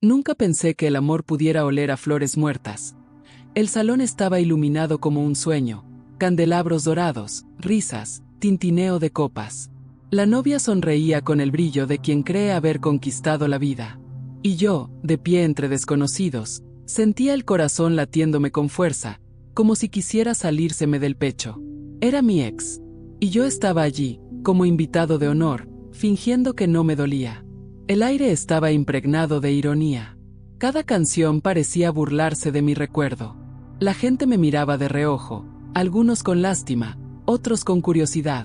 Nunca pensé que el amor pudiera oler a flores muertas. El salón estaba iluminado como un sueño, candelabros dorados, risas, tintineo de copas. La novia sonreía con el brillo de quien cree haber conquistado la vida. Y yo, de pie entre desconocidos, sentía el corazón latiéndome con fuerza, como si quisiera salírseme del pecho. Era mi ex. Y yo estaba allí, como invitado de honor, fingiendo que no me dolía. El aire estaba impregnado de ironía. Cada canción parecía burlarse de mi recuerdo. La gente me miraba de reojo, algunos con lástima, otros con curiosidad.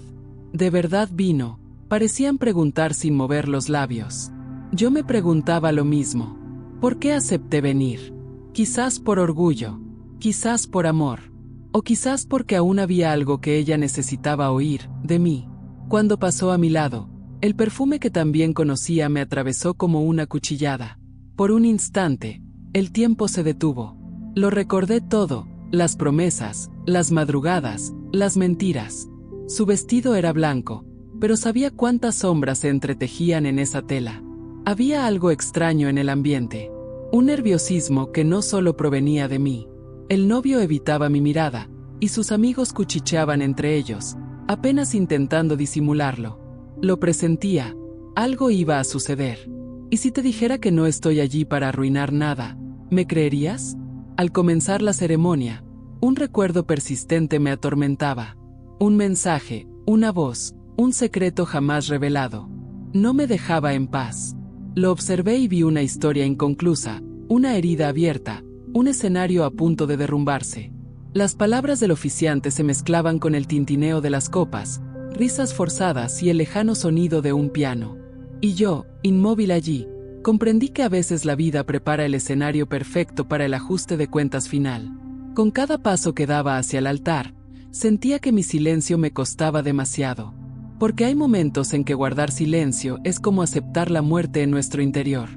¿De verdad vino? Parecían preguntar sin mover los labios. Yo me preguntaba lo mismo. ¿Por qué acepté venir? Quizás por orgullo, quizás por amor, o quizás porque aún había algo que ella necesitaba oír, de mí. Cuando pasó a mi lado, el perfume que también conocía me atravesó como una cuchillada. Por un instante, el tiempo se detuvo. Lo recordé todo, las promesas, las madrugadas, las mentiras. Su vestido era blanco, pero sabía cuántas sombras se entretejían en esa tela. Había algo extraño en el ambiente, un nerviosismo que no solo provenía de mí. El novio evitaba mi mirada, y sus amigos cuchicheaban entre ellos, apenas intentando disimularlo. Lo presentía, algo iba a suceder. ¿Y si te dijera que no estoy allí para arruinar nada, me creerías? Al comenzar la ceremonia, un recuerdo persistente me atormentaba. Un mensaje, una voz, un secreto jamás revelado. No me dejaba en paz. Lo observé y vi una historia inconclusa, una herida abierta, un escenario a punto de derrumbarse. Las palabras del oficiante se mezclaban con el tintineo de las copas, risas forzadas y el lejano sonido de un piano. Y yo, inmóvil allí, comprendí que a veces la vida prepara el escenario perfecto para el ajuste de cuentas final. Con cada paso que daba hacia el altar, sentía que mi silencio me costaba demasiado. Porque hay momentos en que guardar silencio es como aceptar la muerte en nuestro interior.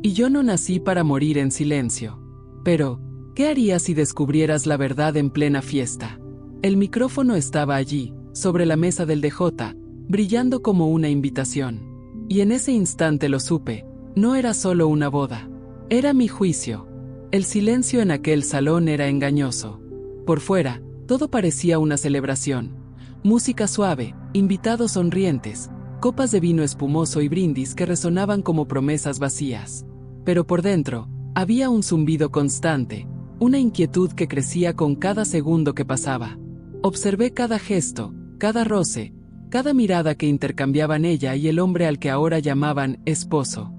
Y yo no nací para morir en silencio. Pero, ¿qué harías si descubrieras la verdad en plena fiesta? El micrófono estaba allí, sobre la mesa del DJ, brillando como una invitación. Y en ese instante lo supe, no era solo una boda. Era mi juicio. El silencio en aquel salón era engañoso. Por fuera, todo parecía una celebración. Música suave, invitados sonrientes, copas de vino espumoso y brindis que resonaban como promesas vacías. Pero por dentro, había un zumbido constante, una inquietud que crecía con cada segundo que pasaba. Observé cada gesto, cada roce, cada mirada que intercambiaban ella y el hombre al que ahora llamaban esposo.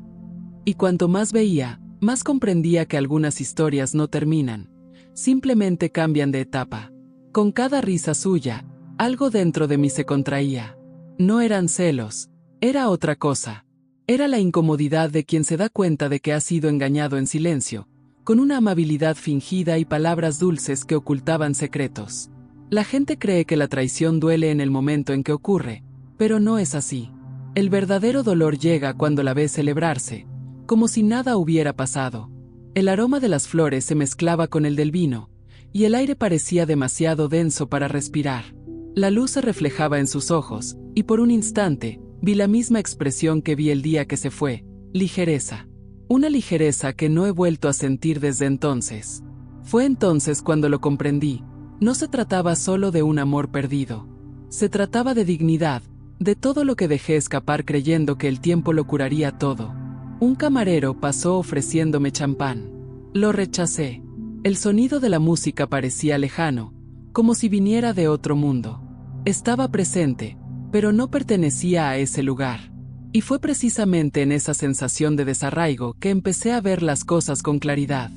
Y cuanto más veía, más comprendía que algunas historias no terminan, simplemente cambian de etapa. Con cada risa suya, algo dentro de mí se contraía. No eran celos, era otra cosa. Era la incomodidad de quien se da cuenta de que ha sido engañado en silencio, con una amabilidad fingida y palabras dulces que ocultaban secretos. La gente cree que la traición duele en el momento en que ocurre, pero no es así. El verdadero dolor llega cuando la ves celebrarse, como si nada hubiera pasado. El aroma de las flores se mezclaba con el del vino, y el aire parecía demasiado denso para respirar. La luz se reflejaba en sus ojos, y por un instante, vi la misma expresión que vi el día que se fue, ligereza. Una ligereza que no he vuelto a sentir desde entonces. Fue entonces cuando lo comprendí. No se trataba solo de un amor perdido. Se trataba de dignidad, de todo lo que dejé escapar creyendo que el tiempo lo curaría todo. Un camarero pasó ofreciéndome champán. Lo rechacé. El sonido de la música parecía lejano, como si viniera de otro mundo. Estaba presente, pero no pertenecía a ese lugar. Y fue precisamente en esa sensación de desarraigo que empecé a ver las cosas con claridad.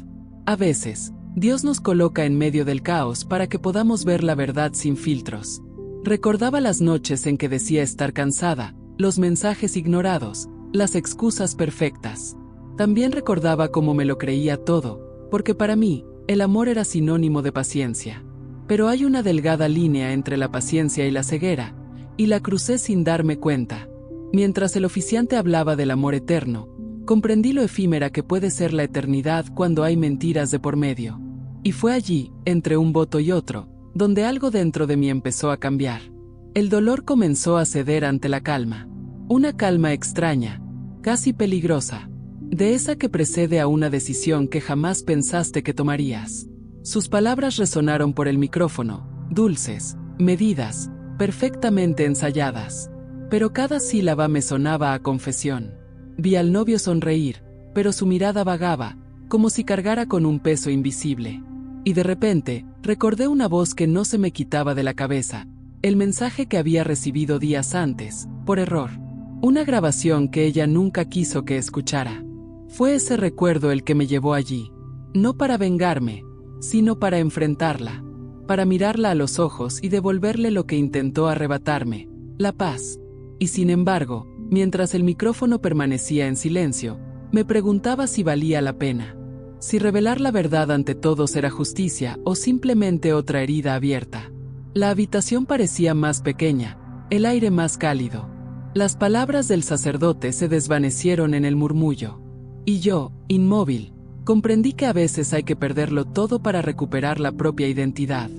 A veces, Dios nos coloca en medio del caos para que podamos ver la verdad sin filtros. Recordaba las noches en que decía estar cansada, los mensajes ignorados, las excusas perfectas. También recordaba cómo me lo creía todo, porque para mí, el amor era sinónimo de paciencia. Pero hay una delgada línea entre la paciencia y la ceguera, y la crucé sin darme cuenta. Mientras el oficiante hablaba del amor eterno, comprendí lo efímera que puede ser la eternidad cuando hay mentiras de por medio. Y fue allí, entre un voto y otro, donde algo dentro de mí empezó a cambiar. El dolor comenzó a ceder ante la calma. Una calma extraña, casi peligrosa. De esa que precede a una decisión que jamás pensaste que tomarías. Sus palabras resonaron por el micrófono, dulces, medidas, perfectamente ensayadas. Pero cada sílaba me sonaba a confesión. Vi al novio sonreír, pero su mirada vagaba, como si cargara con un peso invisible. Y de repente, recordé una voz que no se me quitaba de la cabeza, el mensaje que había recibido días antes, por error. Una grabación que ella nunca quiso que escuchara. Fue ese recuerdo el que me llevó allí, no para vengarme, sino para enfrentarla, para mirarla a los ojos y devolverle lo que intentó arrebatarme, la paz. Y sin embargo, mientras el micrófono permanecía en silencio, me preguntaba si valía la pena. Si revelar la verdad ante todos era justicia o simplemente otra herida abierta. La habitación parecía más pequeña, el aire más cálido. Las palabras del sacerdote se desvanecieron en el murmullo. Y yo, inmóvil, comprendí que a veces hay que perderlo todo para recuperar la propia identidad.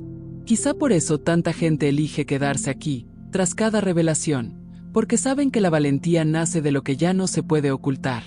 Quizá por eso tanta gente elige quedarse aquí, tras cada revelación, porque saben que la valentía nace de lo que ya no se puede ocultar.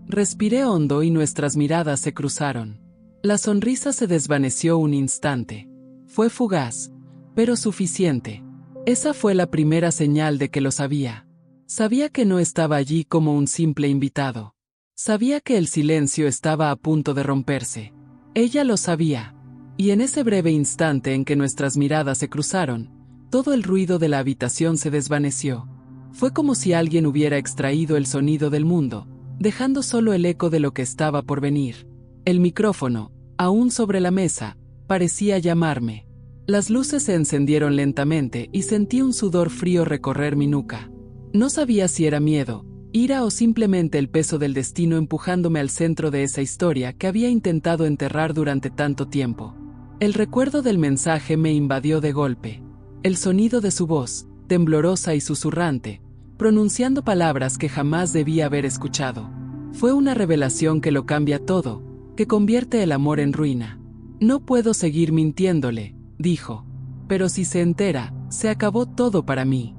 Respiré hondo y nuestras miradas se cruzaron. La sonrisa se desvaneció un instante. Fue fugaz, pero suficiente. Esa fue la primera señal de que lo sabía. Sabía que no estaba allí como un simple invitado. Sabía que el silencio estaba a punto de romperse. Ella lo sabía. Y en ese breve instante en que nuestras miradas se cruzaron, todo el ruido de la habitación se desvaneció. Fue como si alguien hubiera extraído el sonido del mundo, dejando solo el eco de lo que estaba por venir. El micrófono, aún sobre la mesa, parecía llamarme. Las luces se encendieron lentamente y sentí un sudor frío recorrer mi nuca. No sabía si era miedo, ira o simplemente el peso del destino empujándome al centro de esa historia que había intentado enterrar durante tanto tiempo. El recuerdo del mensaje me invadió de golpe. El sonido de su voz, temblorosa y susurrante, pronunciando palabras que jamás debía haber escuchado. Fue una revelación que lo cambia todo, que convierte el amor en ruina. No puedo seguir mintiéndole, dijo. Pero si se entera, se acabó todo para mí.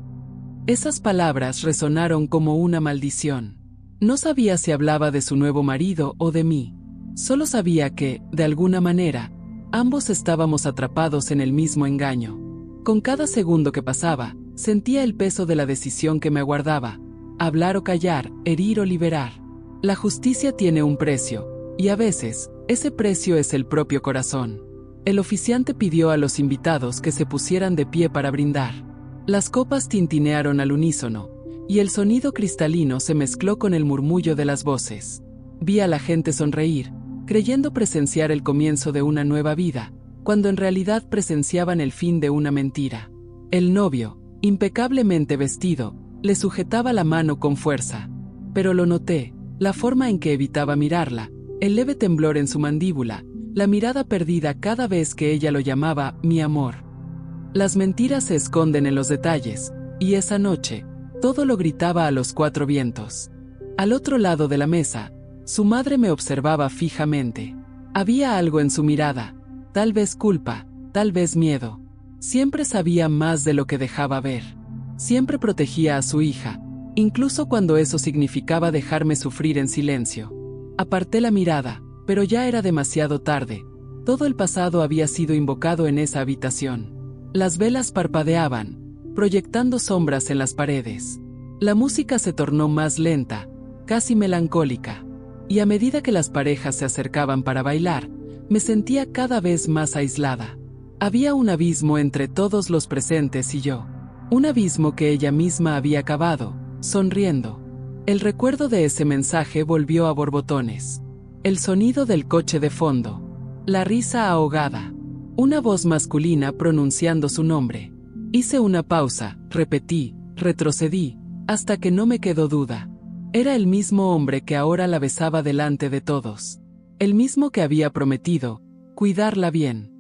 Esas palabras resonaron como una maldición. No sabía si hablaba de su nuevo marido o de mí. Solo sabía que, de alguna manera, ambos estábamos atrapados en el mismo engaño. Con cada segundo que pasaba, sentía el peso de la decisión que me aguardaba: hablar o callar, herir o liberar. La justicia tiene un precio, y a veces, ese precio es el propio corazón. El oficiante pidió a los invitados que se pusieran de pie para brindar. Las copas tintinearon al unísono, y el sonido cristalino se mezcló con el murmullo de las voces. Vi a la gente sonreír, creyendo presenciar el comienzo de una nueva vida, cuando en realidad presenciaban el fin de una mentira. El novio, impecablemente vestido, le sujetaba la mano con fuerza. Pero lo noté, la forma en que evitaba mirarla, el leve temblor en su mandíbula, la mirada perdida cada vez que ella lo llamaba mi amor. Las mentiras se esconden en los detalles, y esa noche, todo lo gritaba a los cuatro vientos. Al otro lado de la mesa, su madre me observaba fijamente. Había algo en su mirada, tal vez culpa, tal vez miedo. Siempre sabía más de lo que dejaba ver. Siempre protegía a su hija, incluso cuando eso significaba dejarme sufrir en silencio. Aparté la mirada, pero ya era demasiado tarde. Todo el pasado había sido invocado en esa habitación. Las velas parpadeaban, proyectando sombras en las paredes. La música se tornó más lenta, casi melancólica. Y a medida que las parejas se acercaban para bailar, me sentía cada vez más aislada. Había un abismo entre todos los presentes y yo. Un abismo que ella misma había cavado, sonriendo. El recuerdo de ese mensaje volvió a borbotones. El sonido del coche de fondo. La risa ahogada. Una voz masculina pronunciando su nombre. Hice una pausa, repetí, retrocedí, hasta que no me quedó duda. Era el mismo hombre que ahora la besaba delante de todos. El mismo que había prometido cuidarla bien.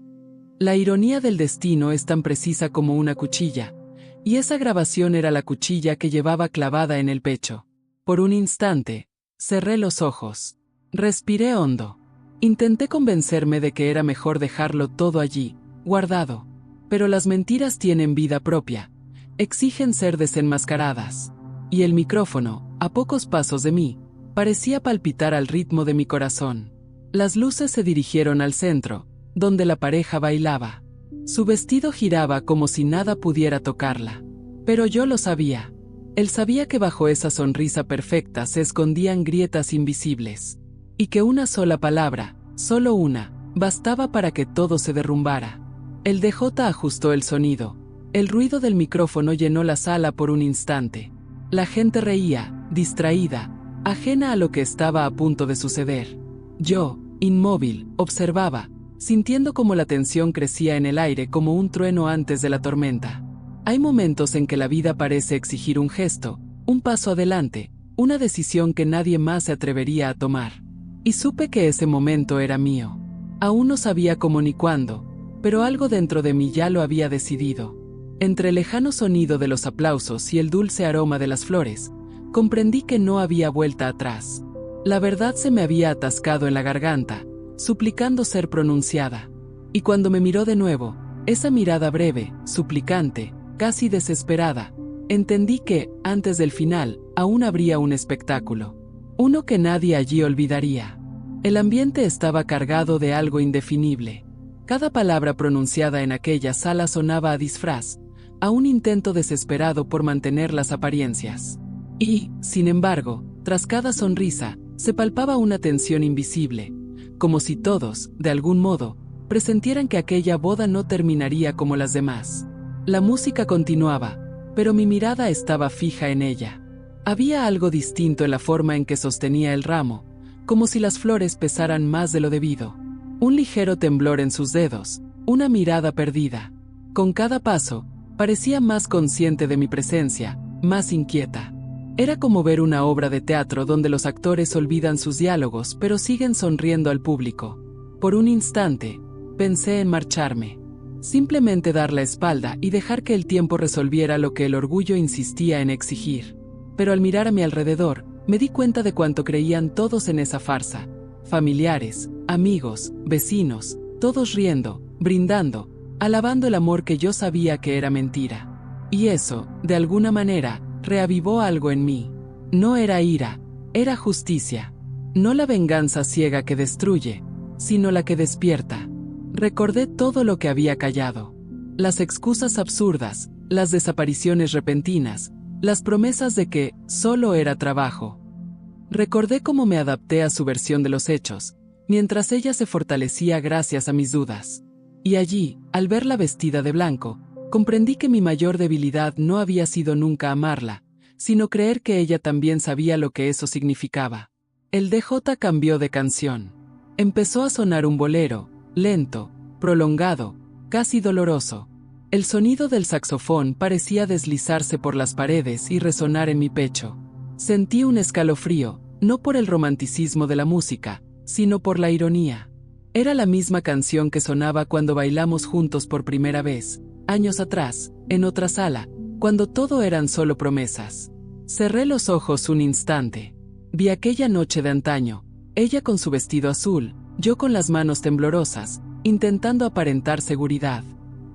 La ironía del destino es tan precisa como una cuchilla, y esa grabación era la cuchilla que llevaba clavada en el pecho. Por un instante, cerré los ojos. Respiré hondo. Intenté convencerme de que era mejor dejarlo todo allí, guardado. Pero las mentiras tienen vida propia. Exigen ser desenmascaradas. Y el micrófono, a pocos pasos de mí, parecía palpitar al ritmo de mi corazón. Las luces se dirigieron al centro, donde la pareja bailaba. Su vestido giraba como si nada pudiera tocarla. Pero yo lo sabía. Él sabía que bajo esa sonrisa perfecta se escondían grietas invisibles. Y que una sola palabra, solo una, bastaba para que todo se derrumbara. El DJ ajustó el sonido. El ruido del micrófono llenó la sala por un instante. La gente reía, distraída, ajena a lo que estaba a punto de suceder. Yo, inmóvil, observaba, sintiendo cómo la tensión crecía en el aire como un trueno antes de la tormenta. Hay momentos en que la vida parece exigir un gesto, un paso adelante, una decisión que nadie más se atrevería a tomar. Y supe que ese momento era mío. Aún no sabía cómo ni cuándo, pero algo dentro de mí ya lo había decidido. Entre el lejano sonido de los aplausos y el dulce aroma de las flores, comprendí que no había vuelta atrás. La verdad se me había atascado en la garganta, suplicando ser pronunciada. Y cuando me miró de nuevo, esa mirada breve, suplicante, casi desesperada, entendí que, antes del final, aún habría un espectáculo. Uno que nadie allí olvidaría. El ambiente estaba cargado de algo indefinible. Cada palabra pronunciada en aquella sala sonaba a disfraz, a un intento desesperado por mantener las apariencias. Y, sin embargo, tras cada sonrisa, se palpaba una tensión invisible, como si todos, de algún modo, presentieran que aquella boda no terminaría como las demás. La música continuaba, pero mi mirada estaba fija en ella. Había algo distinto en la forma en que sostenía el ramo, como si las flores pesaran más de lo debido. Un ligero temblor en sus dedos, una mirada perdida. Con cada paso, parecía más consciente de mi presencia, más inquieta. Era como ver una obra de teatro donde los actores olvidan sus diálogos pero siguen sonriendo al público. Por un instante, pensé en marcharme. Simplemente dar la espalda y dejar que el tiempo resolviera lo que el orgullo insistía en exigir. Pero al mirar a mi alrededor, me di cuenta de cuánto creían todos en esa farsa. Familiares, amigos, vecinos, todos riendo, brindando, alabando el amor que yo sabía que era mentira. Y eso, de alguna manera, reavivó algo en mí. No era ira, era justicia. No la venganza ciega que destruye, sino la que despierta. Recordé todo lo que había callado. Las excusas absurdas, las desapariciones repentinas, las promesas de que solo era trabajo. Recordé cómo me adapté a su versión de los hechos, mientras ella se fortalecía gracias a mis dudas. Y allí, al verla vestida de blanco, comprendí que mi mayor debilidad no había sido nunca amarla, sino creer que ella también sabía lo que eso significaba. El DJ cambió de canción. Empezó a sonar un bolero, lento, prolongado, casi doloroso. El sonido del saxofón parecía deslizarse por las paredes y resonar en mi pecho. Sentí un escalofrío, no por el romanticismo de la música, sino por la ironía. Era la misma canción que sonaba cuando bailamos juntos por primera vez, años atrás, en otra sala, cuando todo eran solo promesas. Cerré los ojos un instante. Vi aquella noche de antaño, ella con su vestido azul, yo con las manos temblorosas, intentando aparentar seguridad.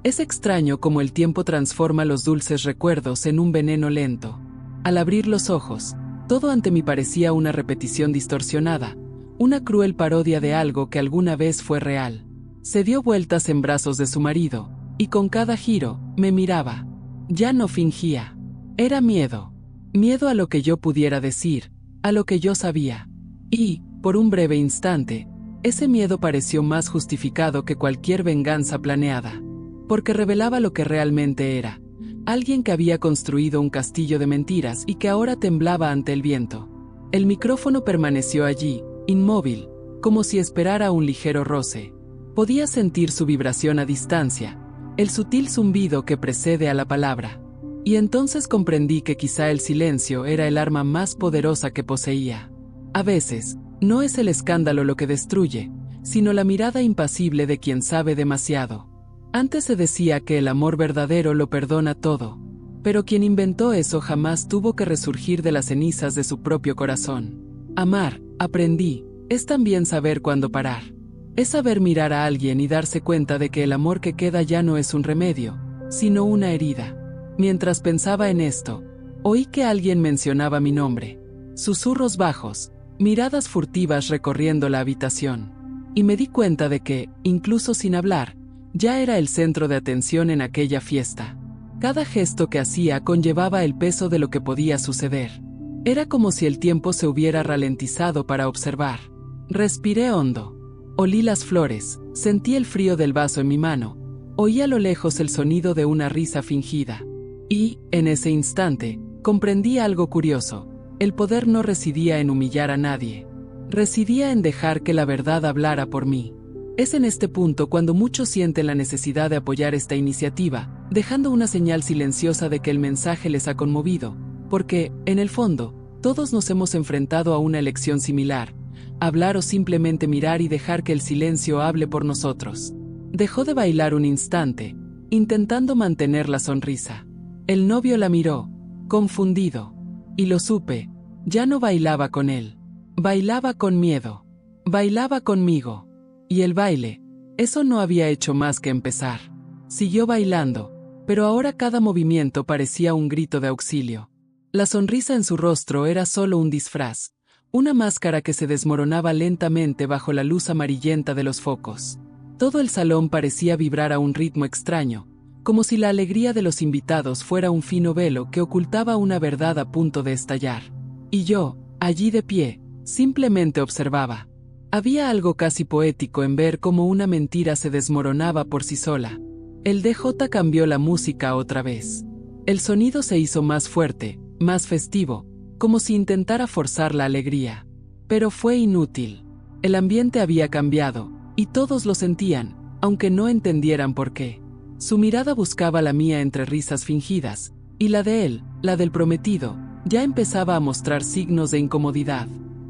Es extraño cómo el tiempo transforma los dulces recuerdos en un veneno lento. Al abrir los ojos, todo ante mí parecía una repetición distorsionada, una cruel parodia de algo que alguna vez fue real. Se dio vueltas en brazos de su marido, y con cada giro, me miraba. Ya no fingía. Era miedo. Miedo a lo que yo pudiera decir, a lo que yo sabía. Y, por un breve instante, ese miedo pareció más justificado que cualquier venganza planeada. Porque revelaba lo que realmente era. Alguien que había construido un castillo de mentiras y que ahora temblaba ante el viento. El micrófono permaneció allí, inmóvil, como si esperara un ligero roce. Podía sentir su vibración a distancia, el sutil zumbido que precede a la palabra. Y entonces comprendí que quizá el silencio era el arma más poderosa que poseía. A veces, no es el escándalo lo que destruye, sino la mirada impasible de quien sabe demasiado. Antes se decía que el amor verdadero lo perdona todo, pero quien inventó eso jamás tuvo que resurgir de las cenizas de su propio corazón. Amar, aprendí, es también saber cuándo parar. Es saber mirar a alguien y darse cuenta de que el amor que queda ya no es un remedio, sino una herida. Mientras pensaba en esto, oí que alguien mencionaba mi nombre. Susurros bajos, miradas furtivas recorriendo la habitación. Y me di cuenta de que, incluso sin hablar, ya era el centro de atención en aquella fiesta. Cada gesto que hacía conllevaba el peso de lo que podía suceder. Era como si el tiempo se hubiera ralentizado para observar. Respiré hondo. Olí las flores, sentí el frío del vaso en mi mano, oí a lo lejos el sonido de una risa fingida. Y, en ese instante, comprendí algo curioso. El poder no residía en humillar a nadie. Residía en dejar que la verdad hablara por mí. Es en este punto cuando muchos sienten la necesidad de apoyar esta iniciativa, dejando una señal silenciosa de que el mensaje les ha conmovido, porque, en el fondo, todos nos hemos enfrentado a una elección similar: hablar o simplemente mirar y dejar que el silencio hable por nosotros. Dejó de bailar un instante, intentando mantener la sonrisa. El novio la miró, confundido. Y lo supe, ya no bailaba con él. Bailaba con miedo. Bailaba conmigo. Y el baile, eso no había hecho más que empezar. Siguió bailando, pero ahora cada movimiento parecía un grito de auxilio. La sonrisa en su rostro era solo un disfraz, una máscara que se desmoronaba lentamente bajo la luz amarillenta de los focos. Todo el salón parecía vibrar a un ritmo extraño, como si la alegría de los invitados fuera un fino velo que ocultaba una verdad a punto de estallar. Y yo, allí de pie, simplemente observaba. Había algo casi poético en ver cómo una mentira se desmoronaba por sí sola. El DJ cambió la música otra vez. El sonido se hizo más fuerte, más festivo, como si intentara forzar la alegría. Pero fue inútil. El ambiente había cambiado, y todos lo sentían, aunque no entendieran por qué. Su mirada buscaba la mía entre risas fingidas, y la de él, la del prometido, ya empezaba a mostrar signos de incomodidad.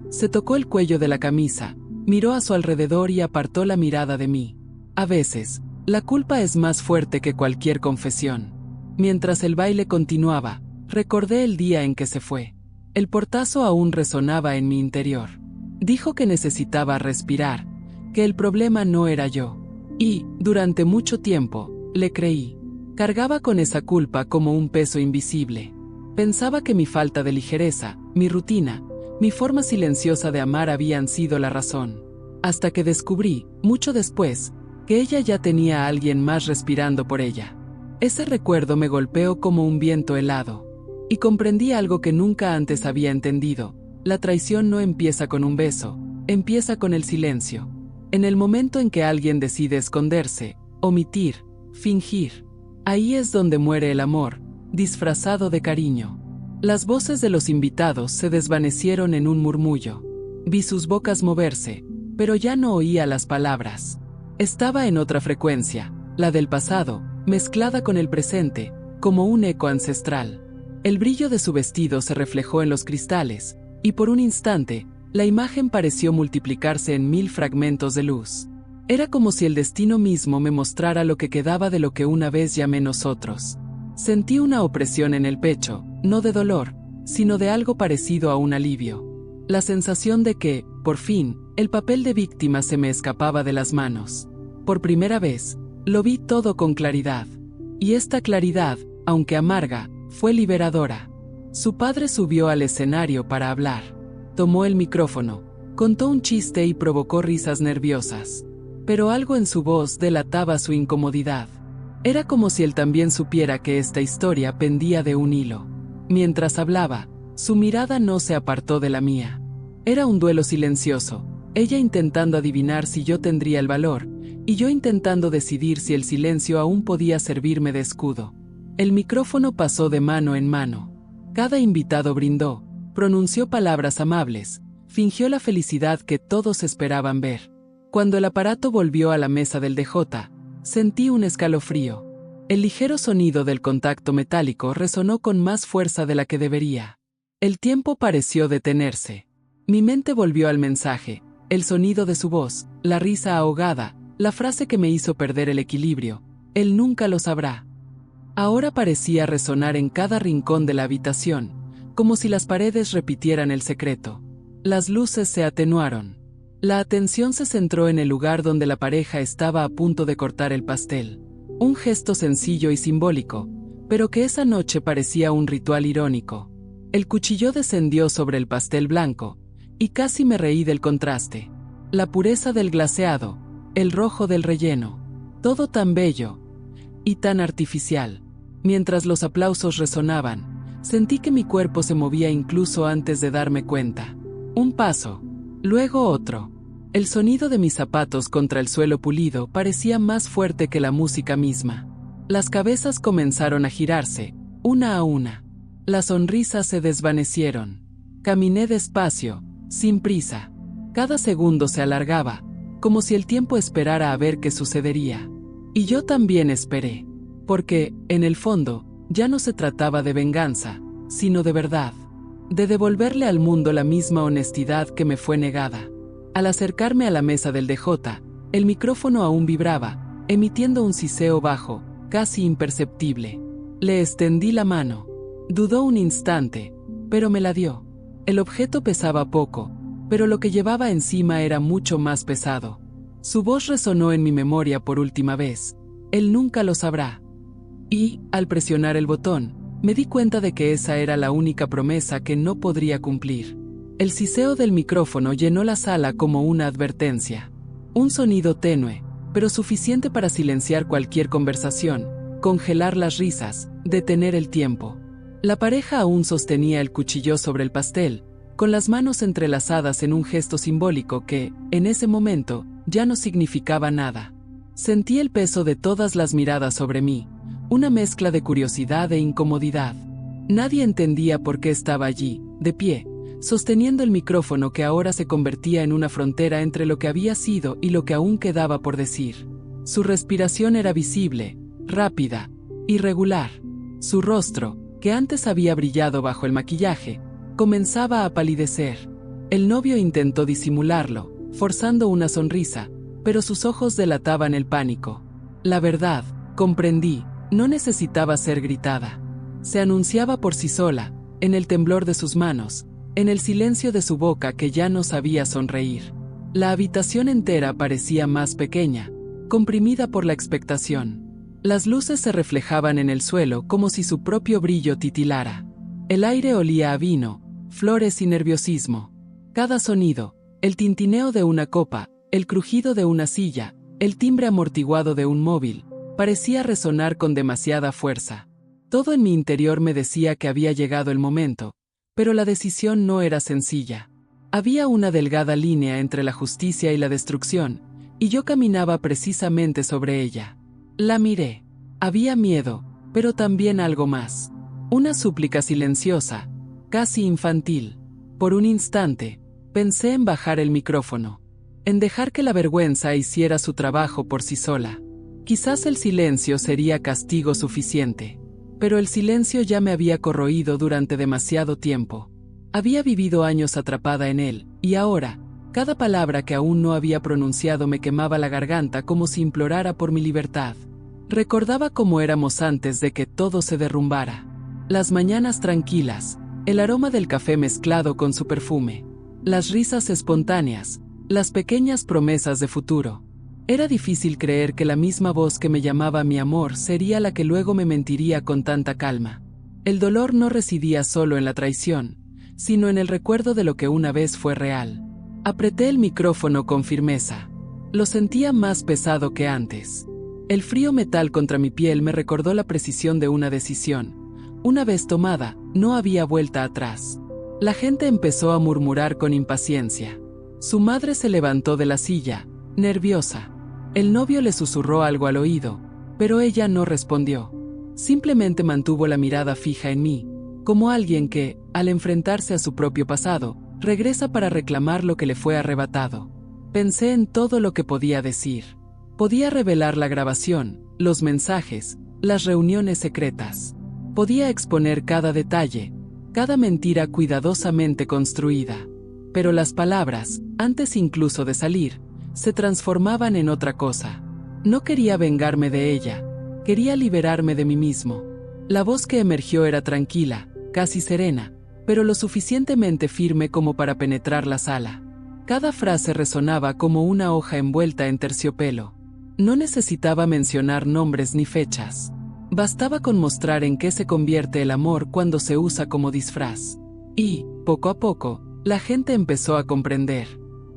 Se tocó el cuello de la camisa, miró a su alrededor y apartó la mirada de mí. A veces, la culpa es más fuerte que cualquier confesión. Mientras el baile continuaba, recordé el día en que se fue. El portazo aún resonaba en mi interior. Dijo que necesitaba respirar, que el problema no era yo. Y, durante mucho tiempo, le creí. Cargaba con esa culpa como un peso invisible. Pensaba que mi falta de ligereza, mi rutina, mi forma silenciosa de amar habían sido la razón. Hasta que descubrí, mucho después, que ella ya tenía a alguien más respirando por ella. Ese recuerdo me golpeó como un viento helado. Y comprendí algo que nunca antes había entendido: la traición no empieza con un beso, empieza con el silencio. En el momento en que alguien decide esconderse, omitir, fingir, ahí es donde muere el amor, disfrazado de cariño. Las voces de los invitados se desvanecieron en un murmullo. Vi sus bocas moverse, pero ya no oía las palabras. Estaba en otra frecuencia, la del pasado, mezclada con el presente, como un eco ancestral. El brillo de su vestido se reflejó en los cristales, y por un instante, la imagen pareció multiplicarse en 1000 fragmentos de luz. Era como si el destino mismo me mostrara lo que quedaba de lo que una vez llamé nosotros. Sentí una opresión en el pecho, no de dolor, sino de algo parecido a un alivio. La sensación de que, por fin, el papel de víctima se me escapaba de las manos. Por primera vez, lo vi todo con claridad. Y esta claridad, aunque amarga, fue liberadora. Su padre subió al escenario para hablar. Tomó el micrófono, contó un chiste y provocó risas nerviosas. Pero algo en su voz delataba su incomodidad. Era como si él también supiera que esta historia pendía de un hilo. Mientras hablaba, su mirada no se apartó de la mía. Era un duelo silencioso, ella intentando adivinar si yo tendría el valor, y yo intentando decidir si el silencio aún podía servirme de escudo. El micrófono pasó de mano en mano. Cada invitado brindó, pronunció palabras amables, fingió la felicidad que todos esperaban ver. Cuando el aparato volvió a la mesa del DJ, sentí un escalofrío. El ligero sonido del contacto metálico resonó con más fuerza de la que debería. El tiempo pareció detenerse. Mi mente volvió al mensaje, el sonido de su voz, la risa ahogada, la frase que me hizo perder el equilibrio: él nunca lo sabrá. Ahora parecía resonar en cada rincón de la habitación, como si las paredes repitieran el secreto. Las luces se atenuaron. La atención se centró en el lugar donde la pareja estaba a punto de cortar el pastel. Un gesto sencillo y simbólico, pero que esa noche parecía un ritual irónico. El cuchillo descendió sobre el pastel blanco, Y casi me reí del contraste. La pureza del glaseado, el rojo del relleno, todo tan bello y tan artificial. Mientras los aplausos resonaban, sentí que mi cuerpo se movía incluso antes de darme cuenta. Un paso, luego otro. El sonido de mis zapatos contra el suelo pulido parecía más fuerte que la música misma. Las cabezas comenzaron a girarse, una a una. Las sonrisas se desvanecieron. Caminé despacio, sin prisa. Cada segundo se alargaba, como si el tiempo esperara a ver qué sucedería. Y yo también esperé. Porque, en el fondo, ya no se trataba de venganza, sino de verdad. De devolverle al mundo la misma honestidad que me fue negada. Al acercarme a la mesa del DJ, el micrófono aún vibraba, emitiendo un siseo bajo, casi imperceptible. Le extendí la mano. Dudó un instante, pero me la dio. El objeto pesaba poco, pero lo que llevaba encima era mucho más pesado. Su voz resonó en mi memoria por última vez. Él nunca lo sabrá. Y, al presionar el botón, me di cuenta de que esa era la única promesa que no podría cumplir. El siseo del micrófono llenó la sala como una advertencia. Un sonido tenue, pero suficiente para silenciar cualquier conversación, congelar las risas, detener el tiempo. La pareja aún sostenía el cuchillo sobre el pastel, con las manos entrelazadas en un gesto simbólico que, en ese momento, ya no significaba nada. Sentí el peso de todas las miradas sobre mí, una mezcla de curiosidad e incomodidad. Nadie entendía por qué estaba allí, de pie, sosteniendo el micrófono que ahora se convertía en una frontera entre lo que había sido y lo que aún quedaba por decir. Su respiración era visible, rápida, irregular. Su rostro, que antes había brillado bajo el maquillaje, comenzaba a palidecer. El novio intentó disimularlo, forzando una sonrisa, pero sus ojos delataban el pánico. La verdad, comprendí, no necesitaba ser gritada. Se anunciaba por sí sola, en el temblor de sus manos, en el silencio de su boca que ya no sabía sonreír. La habitación entera parecía más pequeña, comprimida por la expectación. Las luces se reflejaban en el suelo como si su propio brillo titilara. El aire olía a vino, flores y nerviosismo. Cada sonido, el tintineo de una copa, el crujido de una silla, el timbre amortiguado de un móvil, parecía resonar con demasiada fuerza. Todo en mi interior me decía que había llegado el momento, pero la decisión no era sencilla. Había una delgada línea entre la justicia y la destrucción, y yo caminaba precisamente sobre ella. La miré. Había miedo, pero también algo más. Una súplica silenciosa, casi infantil. Por un instante, pensé en bajar el micrófono, en dejar que la vergüenza hiciera su trabajo por sí sola. Quizás el silencio sería castigo suficiente. Pero el silencio ya me había corroído durante demasiado tiempo. Había vivido años atrapada en él, y ahora, cada palabra que aún no había pronunciado me quemaba la garganta como si implorara por mi libertad. Recordaba cómo éramos antes de que todo se derrumbara. Las mañanas tranquilas, el aroma del café mezclado con su perfume, las risas espontáneas, las pequeñas promesas de futuro. Era difícil creer que la misma voz que me llamaba mi amor sería la que luego me mentiría con tanta calma. El dolor no residía solo en la traición, sino en el recuerdo de lo que una vez fue real. Apreté el micrófono con firmeza. Lo sentía más pesado que antes. El frío metal contra mi piel me recordó la precisión de una decisión. Una vez tomada, no había vuelta atrás. La gente empezó a murmurar con impaciencia. Su madre se levantó de la silla, nerviosa. El novio le susurró algo al oído, pero ella no respondió. Simplemente mantuvo la mirada fija en mí, como alguien que, al enfrentarse a su propio pasado, regresa para reclamar lo que le fue arrebatado. Pensé en todo lo que podía decir. Podía revelar la grabación, los mensajes, las reuniones secretas. Podía exponer cada detalle, cada mentira cuidadosamente construida. Pero las palabras, antes incluso de salir, se transformaban en otra cosa. No quería vengarme de ella, quería liberarme de mí mismo. La voz que emergió era tranquila, casi serena, pero lo suficientemente firme como para penetrar la sala. Cada frase resonaba como una hoja envuelta en terciopelo. No necesitaba mencionar nombres ni fechas. Bastaba con mostrar en qué se convierte el amor cuando se usa como disfraz. Y, poco a poco, La gente empezó a comprender.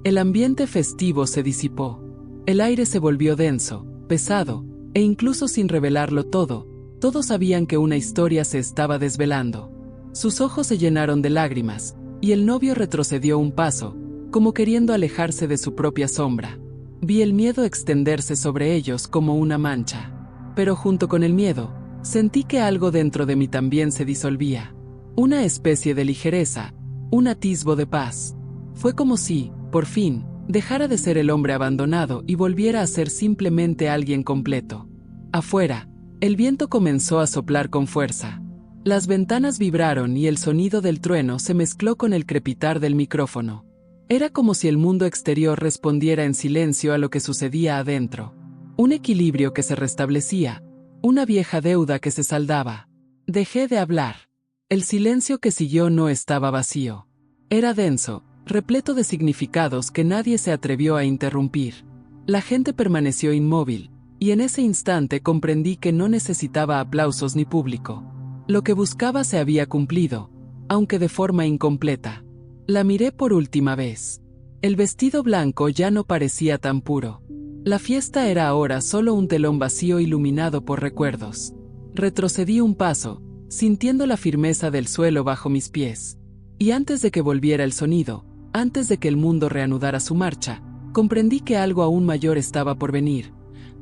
El ambiente festivo se disipó. El aire se volvió denso, pesado, e incluso sin revelarlo todo, todos sabían que una historia se estaba desvelando. Sus ojos se llenaron de lágrimas, y el novio retrocedió un paso, como queriendo alejarse de su propia sombra. Vi el miedo extenderse sobre ellos como una mancha. Pero junto con el miedo, sentí que algo dentro de mí también se disolvía. Una especie de ligereza, un atisbo de paz. Fue como si, por fin, dejara de ser el hombre abandonado y volviera a ser simplemente alguien completo. Afuera, el viento comenzó a soplar con fuerza. Las ventanas vibraron y el sonido del trueno se mezcló con el crepitar del micrófono. Era como si el mundo exterior respondiera en silencio a lo que sucedía adentro. Un equilibrio que se restablecía, una vieja deuda que se saldaba. Dejé de hablar. El silencio que siguió no estaba vacío. Era denso, repleto de significados que nadie se atrevió a interrumpir. La gente permaneció inmóvil, y en ese instante comprendí que no necesitaba aplausos ni público. Lo que buscaba se había cumplido, aunque de forma incompleta. La miré por última vez. El vestido blanco ya no parecía tan puro. La fiesta era ahora solo un telón vacío iluminado por recuerdos. Retrocedí un paso, sintiendo la firmeza del suelo bajo mis pies. Y antes de que volviera el sonido, antes de que el mundo reanudara su marcha, comprendí que algo aún mayor estaba por venir,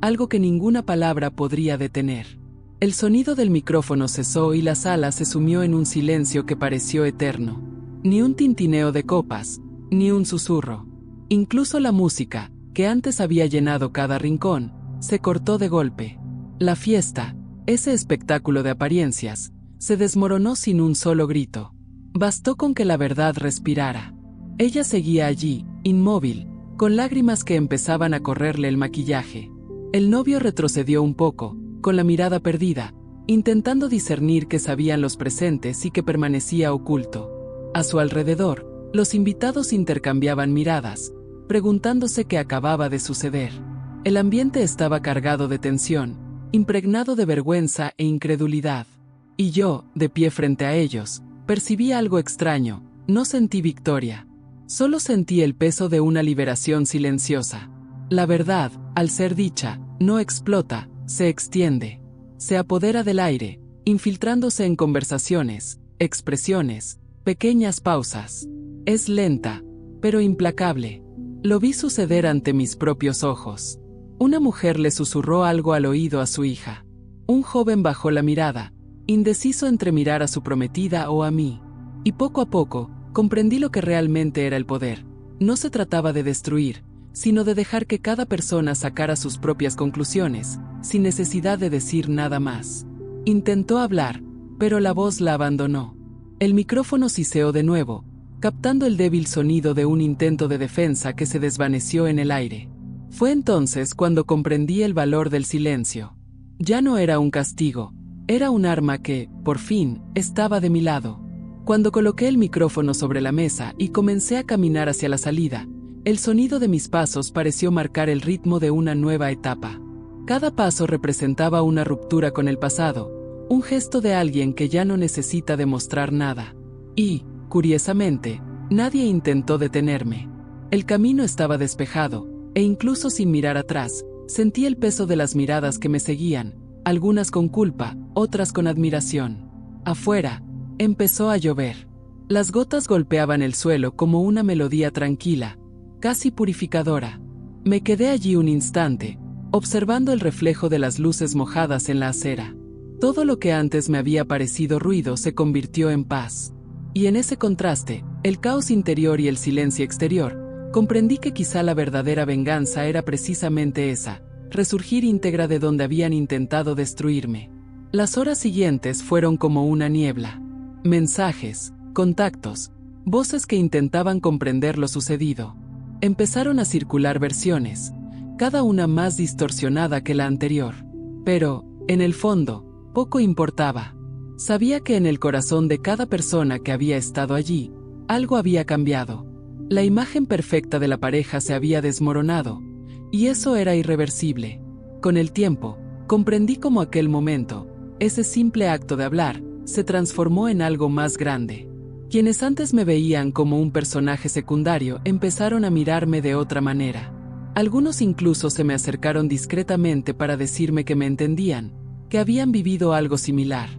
algo que ninguna palabra podría detener. El sonido del micrófono cesó y la sala se sumió en un silencio que pareció eterno. Ni un tintineo de copas, ni un susurro. Incluso la música, que antes había llenado cada rincón, se cortó de golpe. La fiesta, ese espectáculo de apariencias, se desmoronó sin un solo grito. Bastó con que la verdad respirara. Ella seguía allí, inmóvil, con lágrimas que empezaban a correrle el maquillaje. El novio retrocedió un poco, con la mirada perdida, intentando discernir qué sabían los presentes y qué permanecía oculto. A su alrededor, los invitados intercambiaban miradas, preguntándose qué acababa de suceder. El ambiente estaba cargado de tensión, impregnado de vergüenza e incredulidad. Y yo, de pie frente a ellos, percibí algo extraño. No sentí victoria. Solo sentí el peso de una liberación silenciosa. La verdad, al ser dicha, no explota, se extiende. Se apodera del aire, infiltrándose en conversaciones, expresiones, pequeñas pausas. Es lenta, pero implacable. Lo vi suceder ante mis propios ojos. Una mujer le susurró algo al oído a su hija. Un joven bajó la mirada, indeciso entre mirar a su prometida o a mí. Y poco a poco, comprendí lo que realmente era el poder. No se trataba de destruir, sino de dejar que cada persona sacara sus propias conclusiones, sin necesidad de decir nada más. Intentó hablar, pero la voz la abandonó. El micrófono siseó de nuevo, captando el débil sonido de un intento de defensa que se desvaneció en el aire. Fue entonces cuando comprendí el valor del silencio. Ya no era un castigo, era un arma que, por fin, estaba de mi lado. Cuando coloqué el micrófono sobre la mesa y comencé a caminar hacia la salida, el sonido de mis pasos pareció marcar el ritmo de una nueva etapa. Cada paso representaba una ruptura con el pasado, un gesto de alguien que ya no necesita demostrar nada. Y, curiosamente, nadie intentó detenerme. El camino estaba despejado, e incluso sin mirar atrás, sentí el peso de las miradas que me seguían, algunas con culpa, otras con admiración. Afuera, empezó a llover. Las gotas golpeaban el suelo como una melodía tranquila, casi purificadora. Me quedé allí un instante, observando el reflejo de las luces mojadas en la acera. Todo lo que antes me había parecido ruido se convirtió en paz. Y en ese contraste, el caos interior y el silencio exterior, comprendí que quizá la verdadera venganza era precisamente esa, resurgir íntegra de donde habían intentado destruirme. Las horas siguientes fueron como una niebla. Mensajes, contactos, voces que intentaban comprender lo sucedido. Empezaron a circular versiones, cada una más distorsionada que la anterior. Pero, en el fondo, poco importaba. Sabía que en el corazón de cada persona que había estado allí, algo había cambiado. La imagen perfecta de la pareja se había desmoronado, y eso era irreversible. Con el tiempo, comprendí cómo aquel momento, ese simple acto de hablar, se transformó en algo más grande. Quienes antes me veían como un personaje secundario empezaron a mirarme de otra manera. Algunos incluso se me acercaron discretamente para decirme que me entendían, que habían vivido algo similar.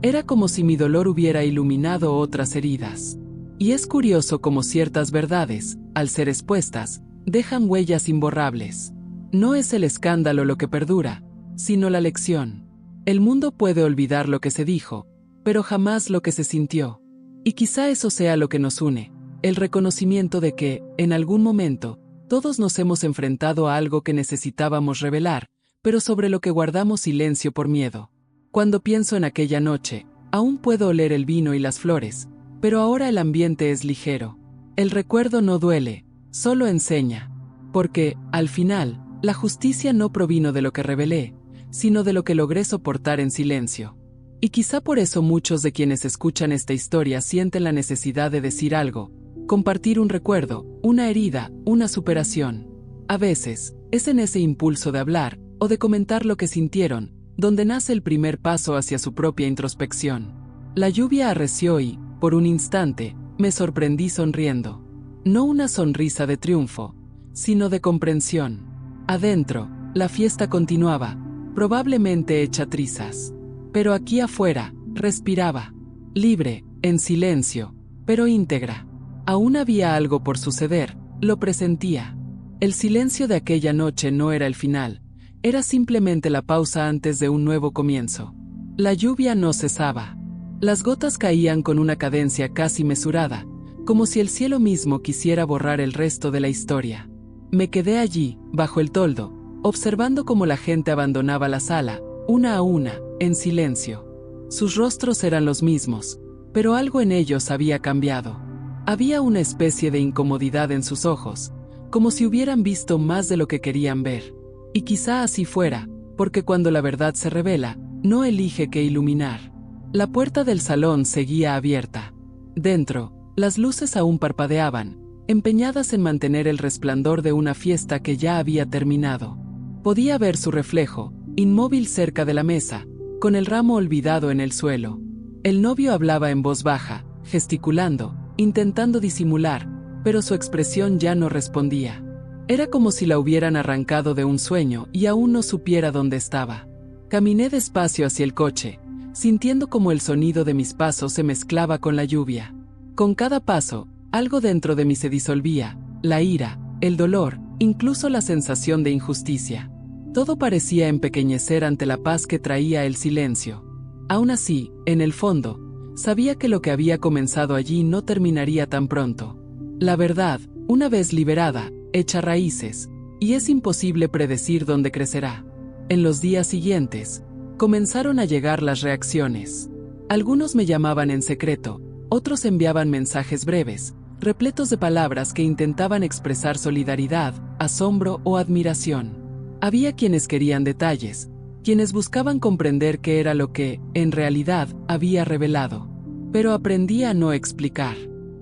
Era como si mi dolor hubiera iluminado otras heridas. Y es curioso cómo ciertas verdades, al ser expuestas, dejan huellas imborrables. No es el escándalo lo que perdura, sino la lección. El mundo puede olvidar lo que se dijo, pero jamás lo que se sintió. Y quizá eso sea lo que nos une, el reconocimiento de que, en algún momento, todos nos hemos enfrentado a algo que necesitábamos revelar, pero sobre lo que guardamos silencio por miedo. Cuando pienso en aquella noche, aún puedo oler el vino y las flores, pero ahora el ambiente es ligero. El recuerdo no duele, solo enseña. Porque, al final, la justicia no provino de lo que revelé, sino de lo que logré soportar en silencio. Y quizá por eso muchos de quienes escuchan esta historia sienten la necesidad de decir algo, compartir un recuerdo, una herida, una superación. A veces, es en ese impulso de hablar, o de comentar lo que sintieron, donde nace el primer paso hacia su propia introspección. La lluvia arreció y, por un instante, me sorprendí sonriendo. No una sonrisa de triunfo, sino de comprensión. Adentro, la fiesta continuaba, probablemente hecha trizas. Pero aquí afuera, respiraba. Libre, en silencio, pero íntegra. Aún había algo por suceder, lo presentía. El silencio de aquella noche no era el final, era simplemente la pausa antes de un nuevo comienzo. La lluvia no cesaba. Las gotas caían con una cadencia casi mesurada, como si el cielo mismo quisiera borrar el resto de la historia. Me quedé allí, bajo el toldo, observando cómo la gente abandonaba la sala, una a una, en silencio. Sus rostros eran los mismos, pero algo en ellos había cambiado. Había una especie de incomodidad en sus ojos, como si hubieran visto más de lo que querían ver. Y quizá así fuera, porque cuando la verdad se revela, no elige qué iluminar. La puerta del salón seguía abierta. Dentro, las luces aún parpadeaban, empeñadas en mantener el resplandor de una fiesta que ya había terminado. Podía ver su reflejo, inmóvil cerca de la mesa, con el ramo olvidado en el suelo. El novio hablaba en voz baja, gesticulando, intentando disimular, pero su expresión ya no respondía. Era como si la hubieran arrancado de un sueño y aún no supiera dónde estaba. Caminé despacio hacia el coche, sintiendo como el sonido de mis pasos se mezclaba con la lluvia. Con cada paso, algo dentro de mí se disolvía, la ira, el dolor, incluso la sensación de injusticia. Todo parecía empequeñecer ante la paz que traía el silencio. Aún así, en el fondo, sabía que lo que había comenzado allí no terminaría tan pronto. La verdad, una vez liberada, echa raíces, y es imposible predecir dónde crecerá. En los días siguientes, comenzaron a llegar las reacciones. Algunos me llamaban en secreto, otros enviaban mensajes breves, repletos de palabras que intentaban expresar solidaridad, asombro o admiración. Había quienes querían detalles, quienes buscaban comprender qué era lo que, en realidad, había revelado. Pero aprendí a no explicar.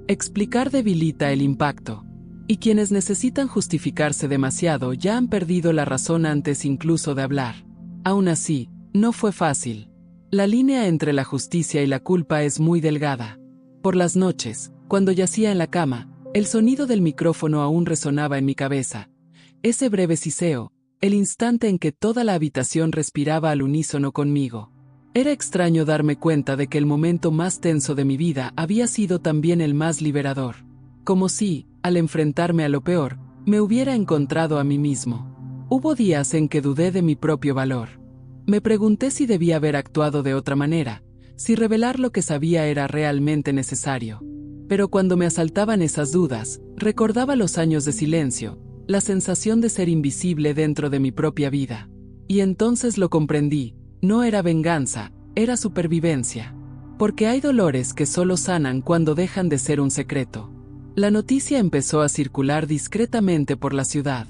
Explicar debilita el impacto. Y quienes necesitan justificarse demasiado ya han perdido la razón antes incluso de hablar. Aún así, no fue fácil. La línea entre la justicia y la culpa es muy delgada. Por las noches, cuando yacía en la cama, el sonido del micrófono aún resonaba en mi cabeza. Ese breve siseo, el instante en que toda la habitación respiraba al unísono conmigo. Era extraño darme cuenta de que el momento más tenso de mi vida había sido también el más liberador. Como si, al enfrentarme a lo peor, me hubiera encontrado a mí mismo. Hubo días en que dudé de mi propio valor. Me pregunté si debía haber actuado de otra manera, si revelar lo que sabía era realmente necesario. Pero cuando me asaltaban esas dudas, recordaba los años de silencio, la sensación de ser invisible dentro de mi propia vida. Y entonces lo comprendí, no era venganza, era supervivencia. Porque hay dolores que solo sanan cuando dejan de ser un secreto. La noticia empezó a circular discretamente por la ciudad.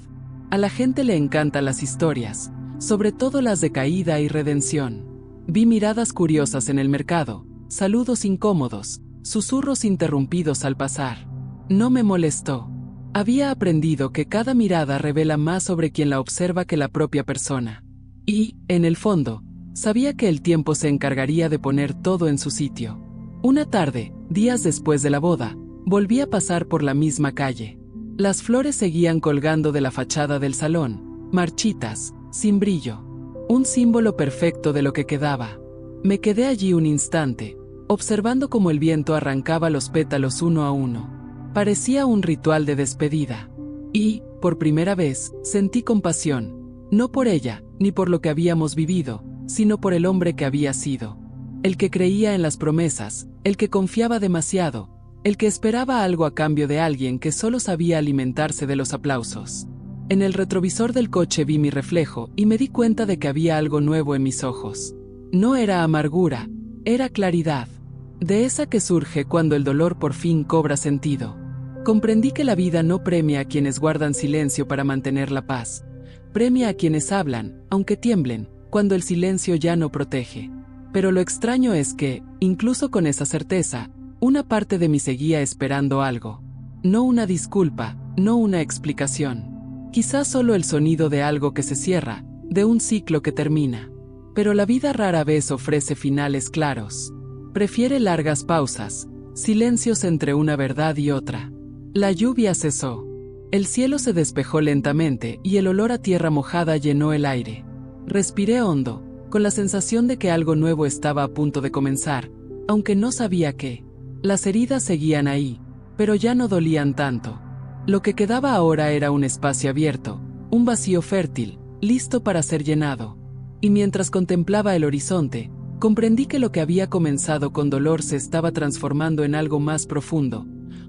A la gente le encantan las historias, sobre todo las de caída y redención. Vi miradas curiosas en el mercado, saludos incómodos, susurros interrumpidos al pasar. No me molestó. Había aprendido que cada mirada revela más sobre quien la observa que la propia persona. Y, en el fondo, sabía que el tiempo se encargaría de poner todo en su sitio. Una tarde, días después de la boda, volví a pasar por la misma calle. Las flores seguían colgando de la fachada del salón, marchitas, sin brillo. Un símbolo perfecto de lo que quedaba. Me quedé allí un instante, observando cómo el viento arrancaba los pétalos uno a uno. Parecía un ritual de despedida. Y, por primera vez, sentí compasión, no por ella, ni por lo que habíamos vivido, sino por el hombre que había sido. El que creía en las promesas, el que confiaba demasiado, el que esperaba algo a cambio de alguien que solo sabía alimentarse de los aplausos. En el retrovisor del coche vi mi reflejo y me di cuenta de que había algo nuevo en mis ojos. No era amargura, era claridad. De esa que surge cuando el dolor por fin cobra sentido. Comprendí que la vida no premia a quienes guardan silencio para mantener la paz. Premia a quienes hablan, aunque tiemblen, cuando el silencio ya no protege. Pero lo extraño es que, incluso con esa certeza, una parte de mí seguía esperando algo. No una disculpa, no una explicación. Quizás solo el sonido de algo que se cierra, de un ciclo que termina. Pero la vida rara vez ofrece finales claros. Prefiere largas pausas, silencios entre una verdad y otra. La lluvia cesó. El cielo se despejó lentamente y el olor a tierra mojada llenó el aire. Respiré hondo, con la sensación de que algo nuevo estaba a punto de comenzar, aunque no sabía qué. Las heridas seguían ahí, pero ya no dolían tanto. Lo que quedaba ahora era un espacio abierto, un vacío fértil, listo para ser llenado. Y mientras contemplaba el horizonte, comprendí que lo que había comenzado con dolor se estaba transformando en algo más profundo,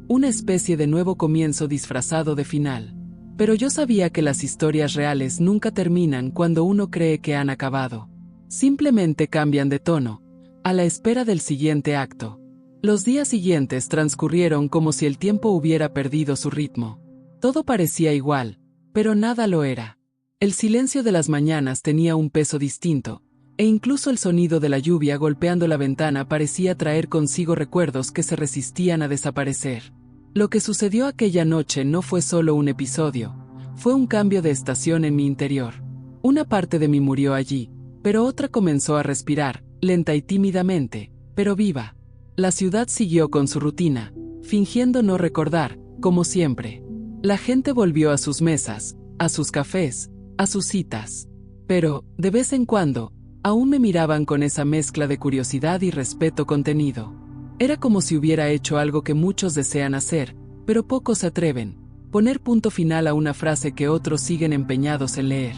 una especie de nuevo comienzo disfrazado de final. Pero yo sabía que las historias reales nunca terminan cuando uno cree que han acabado. Simplemente cambian de tono, a la espera del siguiente acto. Los días siguientes transcurrieron como si el tiempo hubiera perdido su ritmo. Todo parecía igual, pero nada lo era. El silencio de las mañanas tenía un peso distinto, e incluso el sonido de la lluvia golpeando la ventana parecía traer consigo recuerdos que se resistían a desaparecer. Lo que sucedió aquella noche no fue solo un episodio, fue un cambio de estación en mi interior. Una parte de mí murió allí, pero otra comenzó a respirar, lenta y tímidamente, pero viva. La ciudad siguió con su rutina, fingiendo no recordar, como siempre. La gente volvió a sus mesas, a sus cafés, a sus citas. Pero, de vez en cuando, aún me miraban con esa mezcla de curiosidad y respeto contenido. Era como si hubiera hecho algo que muchos desean hacer, pero pocos se atreven: poner punto final a una frase que otros siguen empeñados en leer.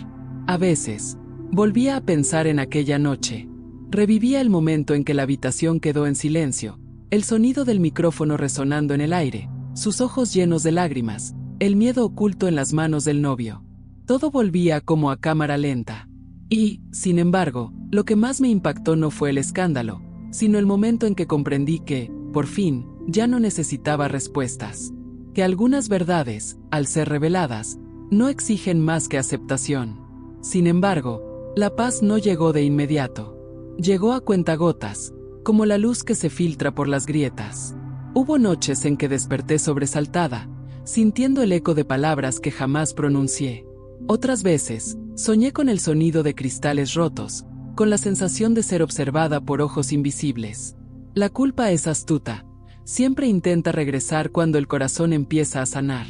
A veces, volvía a pensar en aquella noche. Revivía el momento en que la habitación quedó en silencio, el sonido del micrófono resonando en el aire, sus ojos llenos de lágrimas, el miedo oculto en las manos del novio. Todo volvía como a cámara lenta. Y, sin embargo, lo que más me impactó no fue el escándalo, sino el momento en que comprendí que, por fin, ya no necesitaba respuestas. Que algunas verdades, al ser reveladas, no exigen más que aceptación. Sin embargo, la paz no llegó de inmediato. Llegó a cuentagotas, como la luz que se filtra por las grietas. Hubo noches en que desperté sobresaltada, sintiendo el eco de palabras que jamás pronuncié. Otras veces, soñé con el sonido de cristales rotos, con la sensación de ser observada por ojos invisibles. La culpa es astuta, siempre intenta regresar cuando el corazón empieza a sanar.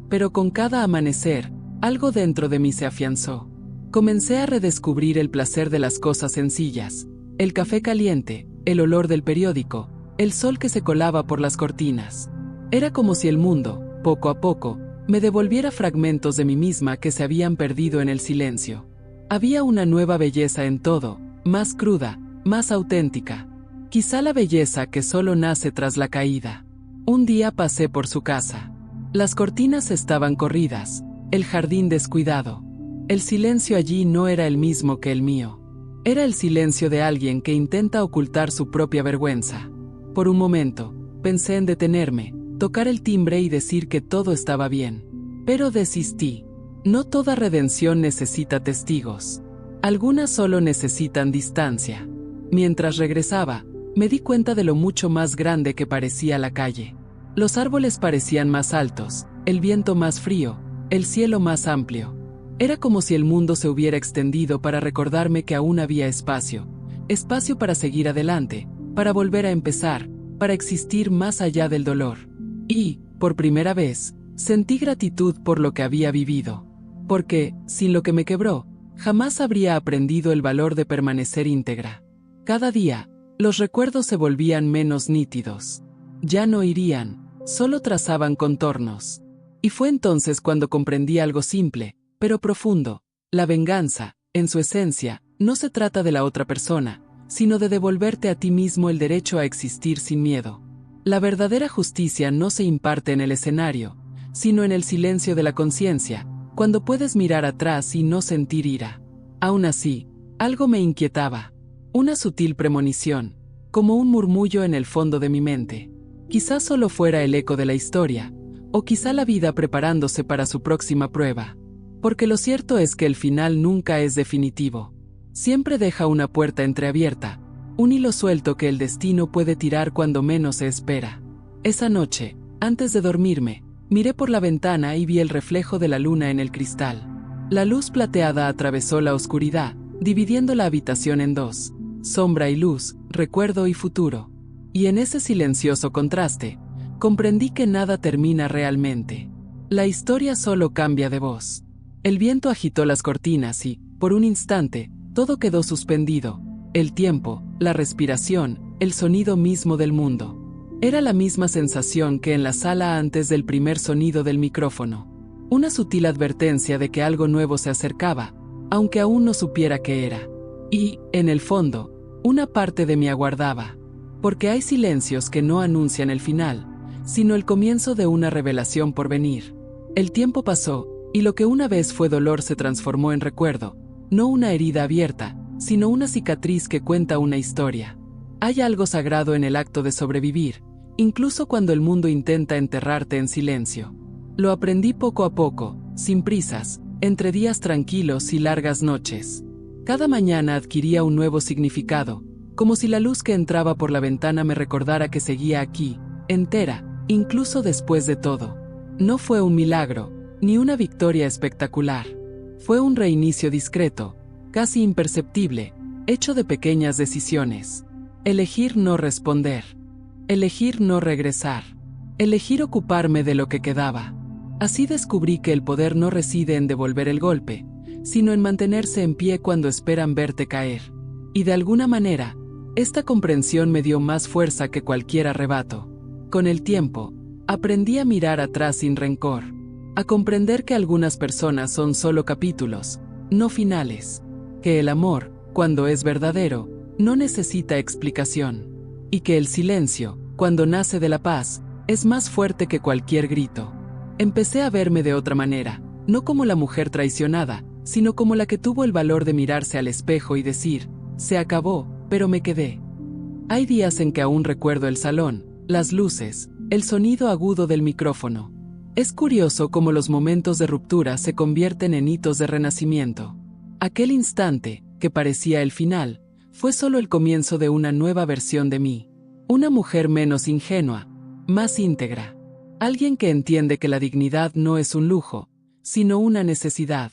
Pero con cada amanecer, algo dentro de mí se afianzó. Comencé a redescubrir el placer de las cosas sencillas, el café caliente, el olor del periódico, el sol que se colaba por las cortinas. Era como si el mundo, poco a poco, me devolviera fragmentos de mí misma que se habían perdido en el silencio. Había una nueva belleza en todo, más cruda, más auténtica. Quizá la belleza que solo nace tras la caída. Un día pasé por su casa. Las cortinas estaban corridas, el jardín descuidado. El silencio allí no era el mismo que el mío. Era el silencio de alguien que intenta ocultar su propia vergüenza. Por un momento, pensé en detenerme, tocar el timbre y decir que todo estaba bien. Pero desistí. No toda redención necesita testigos. Algunas solo necesitan distancia. Mientras regresaba, me di cuenta de lo mucho más grande que parecía la calle. Los árboles parecían más altos, el viento más frío, el cielo más amplio. Era como si el mundo se hubiera extendido para recordarme que aún había espacio. Espacio para seguir adelante, para volver a empezar, para existir más allá del dolor. Y, por primera vez, sentí gratitud por lo que había vivido. Porque, sin lo que me quebró, jamás habría aprendido el valor de permanecer íntegra. Cada día, los recuerdos se volvían menos nítidos. Ya no irían, solo trazaban contornos. Y fue entonces cuando comprendí algo simple, pero profundo. La venganza, en su esencia, no se trata de la otra persona, sino de devolverte a ti mismo el derecho a existir sin miedo. La verdadera justicia no se imparte en el escenario, sino en el silencio de la conciencia, cuando puedes mirar atrás y no sentir ira. Aún así, algo me inquietaba. Una sutil premonición, como un murmullo en el fondo de mi mente. Quizás solo fuera el eco de la historia, o quizá la vida preparándose para su próxima prueba. Porque lo cierto es que el final nunca es definitivo. Siempre deja una puerta entreabierta, un hilo suelto que el destino puede tirar cuando menos se espera. Esa noche, antes de dormirme, miré por la ventana y vi el reflejo de la luna en el cristal. La luz plateada atravesó la oscuridad, dividiendo la habitación en dos: sombra y luz, recuerdo y futuro. Y en ese silencioso contraste, comprendí que nada termina realmente. La historia solo cambia de voz. El viento agitó las cortinas y, por un instante, todo quedó suspendido. El tiempo, la respiración, el sonido mismo del mundo. Era la misma sensación que en la sala antes del primer sonido del micrófono. Una sutil advertencia de que algo nuevo se acercaba, aunque aún no supiera qué era. Y, en el fondo, una parte de mí aguardaba. Porque hay silencios que no anuncian el final, sino el comienzo de una revelación por venir. El tiempo pasó, y lo que una vez fue dolor se transformó en recuerdo, no una herida abierta, sino una cicatriz que cuenta una historia. Hay algo sagrado en el acto de sobrevivir, incluso cuando el mundo intenta enterrarte en silencio. Lo aprendí poco a poco, sin prisas, entre días tranquilos y largas noches. Cada mañana adquiría un nuevo significado, como si la luz que entraba por la ventana me recordara que seguía aquí, entera, incluso después de todo. No fue un milagro, ni una victoria espectacular. Fue un reinicio discreto, casi imperceptible, hecho de pequeñas decisiones. Elegir no responder. Elegir no regresar. Elegir ocuparme de lo que quedaba. Así descubrí que el poder no reside en devolver el golpe, sino en mantenerse en pie cuando esperan verte caer. Y de alguna manera, esta comprensión me dio más fuerza que cualquier arrebato. Con el tiempo, aprendí a mirar atrás sin rencor, a comprender que algunas personas son solo capítulos, no finales, que el amor, cuando es verdadero, no necesita explicación, y que el silencio, cuando nace de la paz, es más fuerte que cualquier grito. Empecé a verme de otra manera, no como la mujer traicionada, sino como la que tuvo el valor de mirarse al espejo y decir: se acabó, pero me quedé. Hay días en que aún recuerdo el salón, las luces, el sonido agudo del micrófono. Es curioso cómo los momentos de ruptura se convierten en hitos de renacimiento. Aquel instante, que parecía el final, fue solo el comienzo de una nueva versión de mí. Una mujer menos ingenua, más íntegra. Alguien que entiende que la dignidad no es un lujo, sino una necesidad.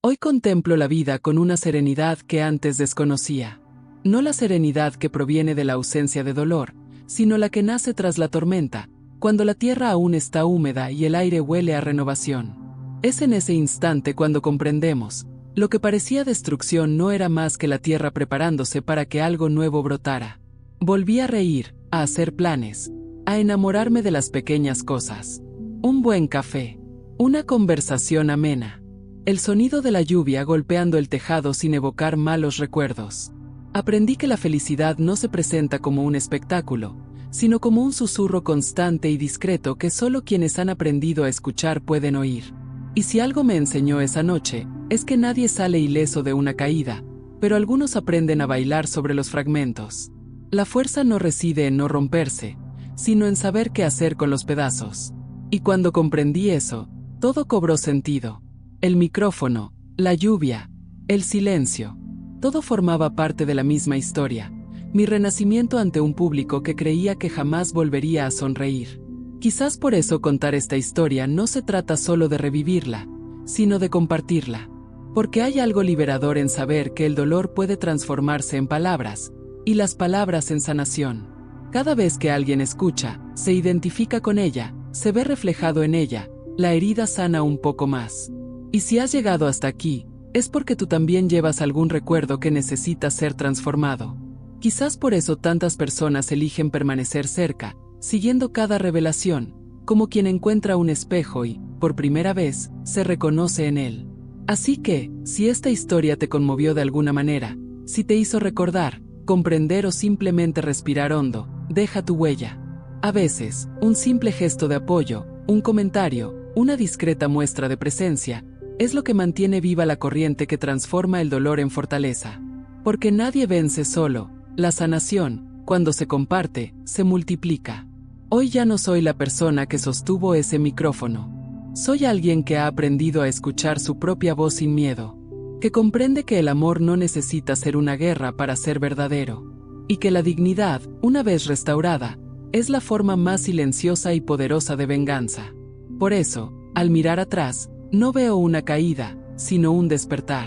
Hoy contemplo la vida con una serenidad que antes desconocía. No la serenidad que proviene de la ausencia de dolor, sino la que nace tras la tormenta, cuando la tierra aún está húmeda y el aire huele a renovación. Es en ese instante cuando comprendemos: lo que parecía destrucción no era más que la tierra preparándose para que algo nuevo brotara. Volví a reír, a hacer planes, a enamorarme de las pequeñas cosas. Un buen café, una conversación amena, el sonido de la lluvia golpeando el tejado sin evocar malos recuerdos. Aprendí que la felicidad no se presenta como un espectáculo, sino como un susurro constante y discreto que solo quienes han aprendido a escuchar pueden oír. Y si algo me enseñó esa noche, es que nadie sale ileso de una caída, pero algunos aprenden a bailar sobre los fragmentos. La fuerza no reside en no romperse, sino en saber qué hacer con los pedazos. Y cuando comprendí eso, todo cobró sentido. El micrófono, la lluvia, el silencio, todo formaba parte de la misma historia. Mi renacimiento ante un público que creía que jamás volvería a sonreír. Quizás por eso contar esta historia no se trata solo de revivirla, sino de compartirla. Porque hay algo liberador en saber que el dolor puede transformarse en palabras, y las palabras en sanación. Cada vez que alguien escucha, se identifica con ella, se ve reflejado en ella, la herida sana un poco más. Y si has llegado hasta aquí, es porque tú también llevas algún recuerdo que necesita ser transformado. Quizás por eso tantas personas eligen permanecer cerca, siguiendo cada revelación, como quien encuentra un espejo y, por primera vez, se reconoce en él. Así que, si esta historia te conmovió de alguna manera, si te hizo recordar, comprender o simplemente respirar hondo, deja tu huella. A veces, un simple gesto de apoyo, un comentario, una discreta muestra de presencia, es lo que mantiene viva la corriente que transforma el dolor en fortaleza. Porque nadie vence solo, la sanación, cuando se comparte, se multiplica. Hoy ya no soy la persona que sostuvo ese micrófono. Soy alguien que ha aprendido a escuchar su propia voz sin miedo, que comprende que el amor no necesita ser una guerra para ser verdadero, y que la dignidad, una vez restaurada, es la forma más silenciosa y poderosa de venganza. Por eso, al mirar atrás, no veo una caída, sino un despertar.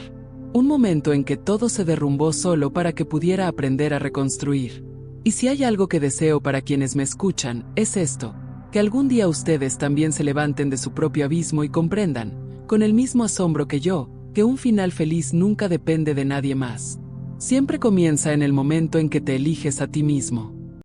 Un momento en que todo se derrumbó solo para que pudiera aprender a reconstruir. Y si hay algo que deseo para quienes me escuchan, es esto: que algún día ustedes también se levanten de su propio abismo y comprendan, con el mismo asombro que yo, que un final feliz nunca depende de nadie más. Siempre comienza en el momento en que te eliges a ti mismo.